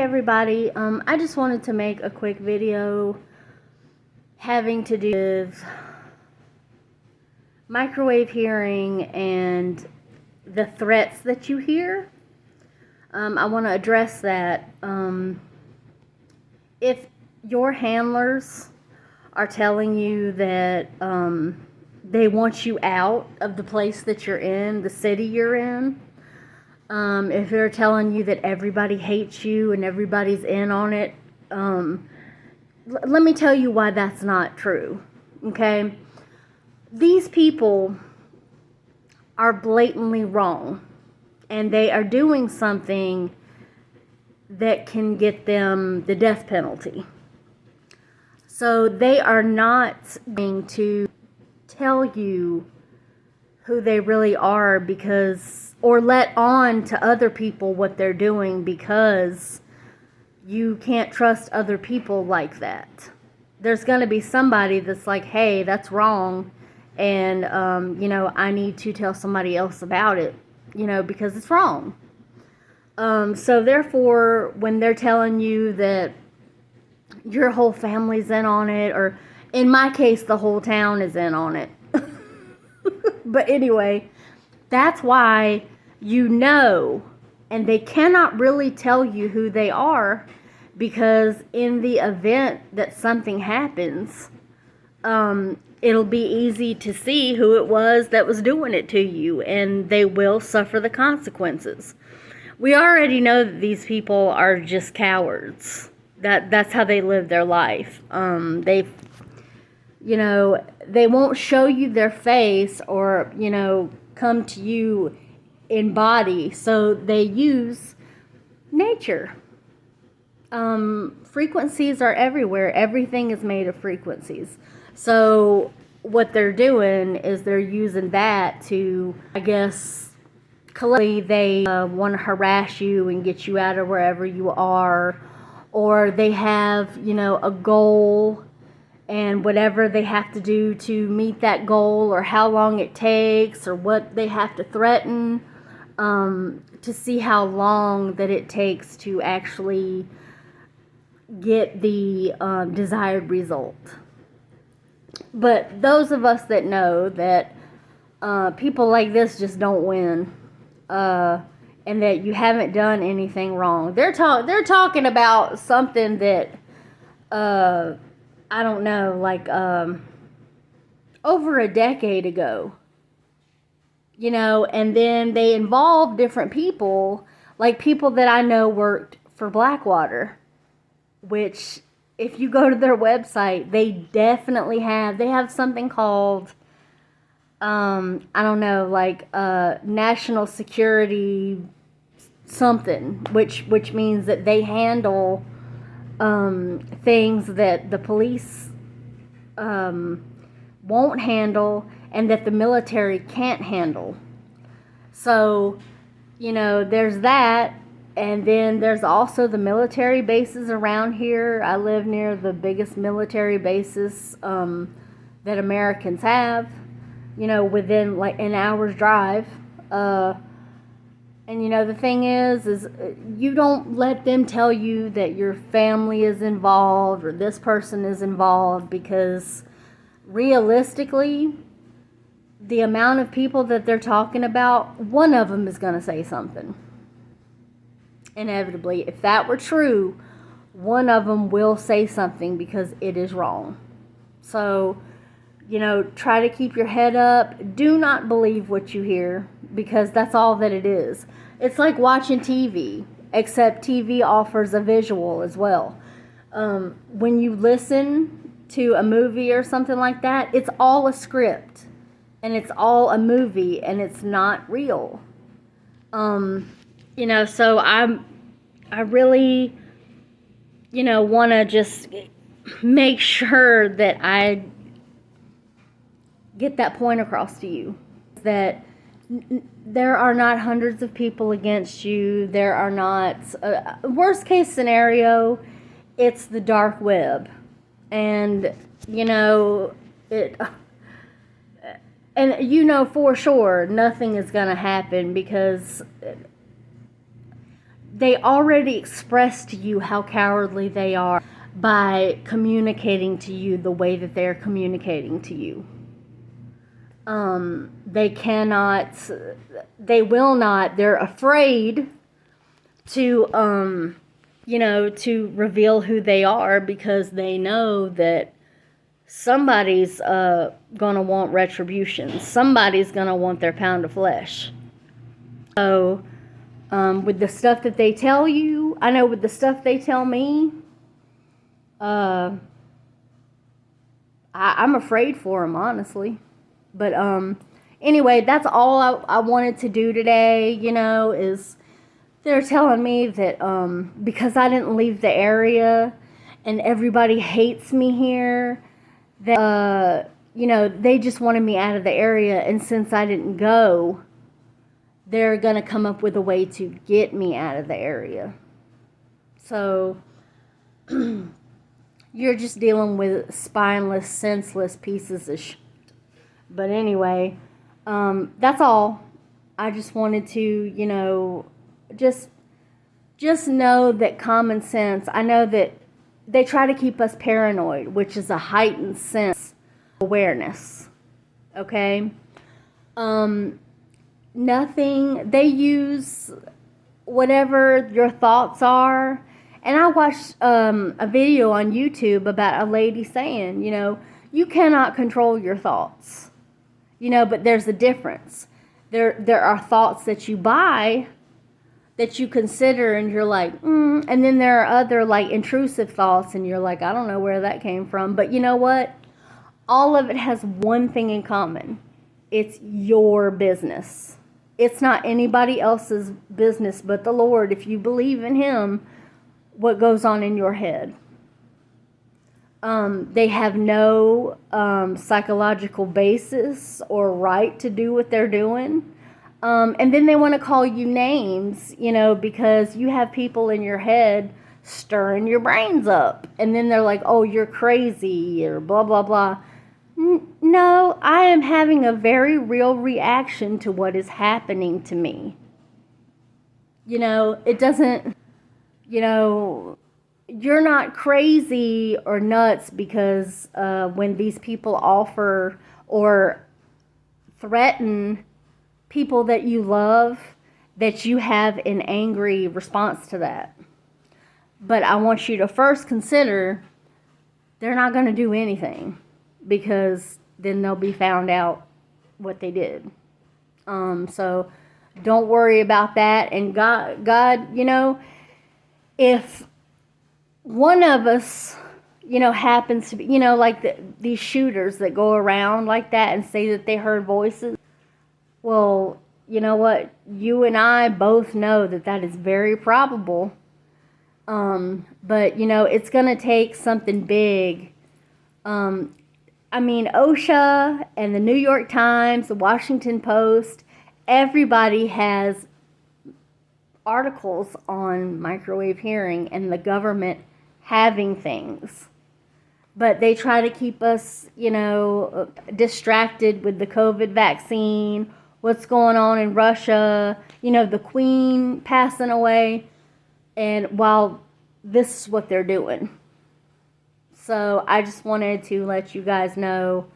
everybody, I just wanted to make a quick video having to do with microwave hearing and the threats that you hear. I want to address that. If your handlers are telling you that they want you out of the place that you're in, the city you're in, if they're telling you that everybody hates you and everybody's in on it, let me tell you why that's not true, okay? These people are blatantly wrong, and they are doing something that can get them the death penalty. So they are not going to tell you who they really are or let on to other people what they're doing, because you can't trust other people like that. There's going to be somebody that's like, hey, that's wrong, and I need to tell somebody else about it, because it's wrong. So therefore, when they're telling you that your whole family's in on it, or in my case, the whole town is in on it. But anyway, that's why and they cannot really tell you who they are, because in the event that something happens, it'll be easy to see who it was that was doing it to you, and they will suffer the consequences. We already know that these people are just cowards. That's how they live their life. They won't show you their face or, come to you in body. So they use nature. Frequencies are everywhere. Everything is made of frequencies. So what they're doing is they're using that to, I guess, collectively they want to harass you and get you out of wherever you are, or they have, a goal, and whatever they have to do to meet that goal, or how long it takes, or what they have to threaten, to see how long that it takes to actually get the desired result. But those of us that know that people like this just don't win, and that you haven't done anything wrong. They're talking about something that I don't know, like over a decade ago. And then they involve different people, like people that I know worked for Blackwater, which if you go to their website, they definitely have something called I don't know, like national security something, which means that they handle things that the police won't handle, and that the military can't handle. So, there's that, and then there's also the military bases around here. I live near the biggest military bases that Americans have, within like an hour's drive. And the thing is you don't let them tell you that your family is involved or this person is involved, because realistically, the amount of people that they're talking about, one of them is going to say something. Inevitably, if that were true, one of them will say something, because it is wrong. So, try to keep your head up. Do not believe what you hear, because that's all that it is. It's like watching TV, except TV offers a visual as well. When you listen to a movie or something like that, it's all a script, and it's all a movie, and it's not real. So I really, want to just make sure that I get that point across to you, that there are not hundreds of people against you. There are not, worst case scenario, it's the dark web. And, for sure nothing is going to happen, because they already expressed to you how cowardly they are by communicating to you the way that they're communicating to you. They cannot, they will not, they're afraid to, to reveal who they are, because they know that somebody's gonna want retribution. Somebody's gonna want their pound of flesh. So, with the stuff that they tell you, I know with the stuff they tell me, I'm afraid for them, honestly. But anyway, that's all I wanted to do today, is they're telling me that because I didn't leave the area and everybody hates me here, that, they just wanted me out of the area. And since I didn't go, they're going to come up with a way to get me out of the area. So you're just dealing with spineless, senseless pieces of shit. But anyway, that's all. I just wanted to, just know that common sense, I know that they try to keep us paranoid, which is a heightened sense of awareness. Okay? Nothing, they use whatever your thoughts are. And I watched a video on YouTube about a lady saying, you cannot control your thoughts. But there's a difference. There are thoughts that you buy, that you consider, and you're like, and then there are other like intrusive thoughts, and you're like, I don't know where that came from. But you know what? All of it has one thing in common. It's your business. It's not anybody else's business but the Lord, if you believe in Him, what goes on in your head. They have no psychological basis or right to do what they're doing. And then they want to call you names, because you have people in your head stirring your brains up. And then they're like, oh, you're crazy, or blah, blah, blah. No, I am having a very real reaction to what is happening to me. It doesn't, you're not crazy or nuts because when these people offer or threaten people that you love, that you have an angry response to that. But I want you to first consider they're not going to do anything, because then they'll be found out what they did. So don't worry about that. And God, if one of us, happens to be, like these shooters that go around like that and say that they heard voices. Well, you know what? You and I both know that is very probable. But, it's going to take something big. OSHA and the New York Times, the Washington Post, everybody has articles on microwave hearing and the government having things. But they try to keep us, distracted with the COVID vaccine, what's going on in Russia, the Queen passing away, and while this is what they're doing. So I just wanted to let you guys know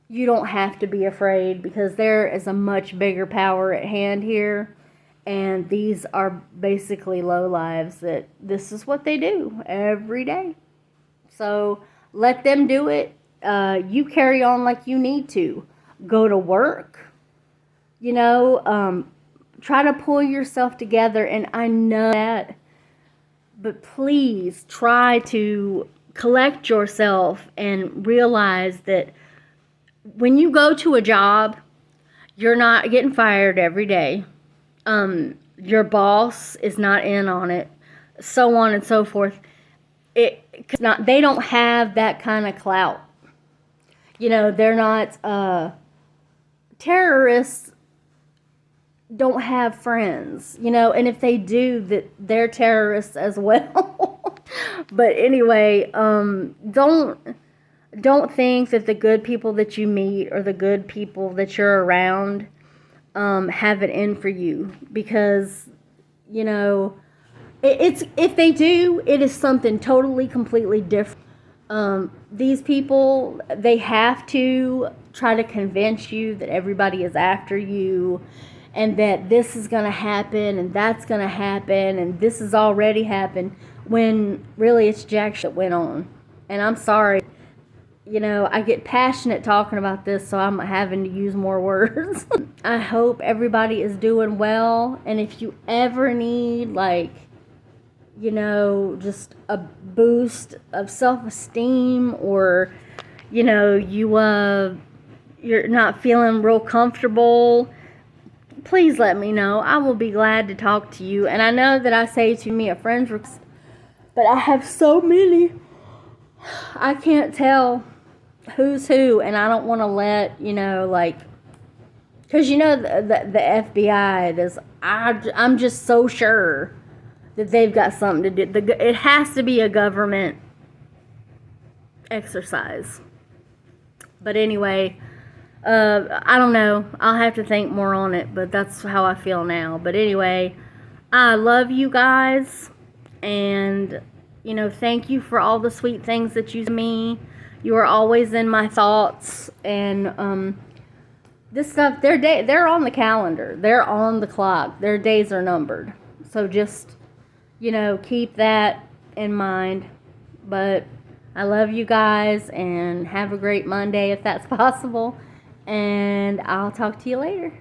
you don't have to be afraid, because there is a much bigger power at hand here. And these are basically lowlives that this is what they do every day. So let them do it. You carry on like you need to. Go to work. Try to pull yourself together. And I know that. But please try to collect yourself and realize that when you go to a job, you're not getting fired every day. Your boss is not in on it, so on and so forth. They don't have that kind of clout. They're not, terrorists don't have friends, and if they do, they're terrorists as well. But anyway, don't think that the good people that you meet or the good people that you're around have it in for you, because you know, it's if they do, it is something totally, completely different. These people, they have to try to convince you that everybody is after you and that this is going to happen and that's going to happen and this has already happened, when really it's jack shit that went on. And I'm sorry, I get passionate talking about this, so I'm having to use more words. I hope everybody is doing well, and if you ever need, like, just a boost of self-esteem, or, you're not feeling real comfortable, please let me know. I will be glad to talk to you. And I know that I say to me a friend's request, but I have so many, I can't tell who's who, and I don't want to let, because the FBI, I'm just so sure that they've got something to do. It has to be a government exercise. But anyway, I don't know. I'll have to think more on it, but that's how I feel now. But anyway, I love you guys, and thank you for all the sweet things that you do to me. You are always in my thoughts, and this stuff, they're on the calendar. They're on the clock. Their days are numbered. So just, keep that in mind. But I love you guys, and have a great Monday if that's possible. And I'll talk to you later.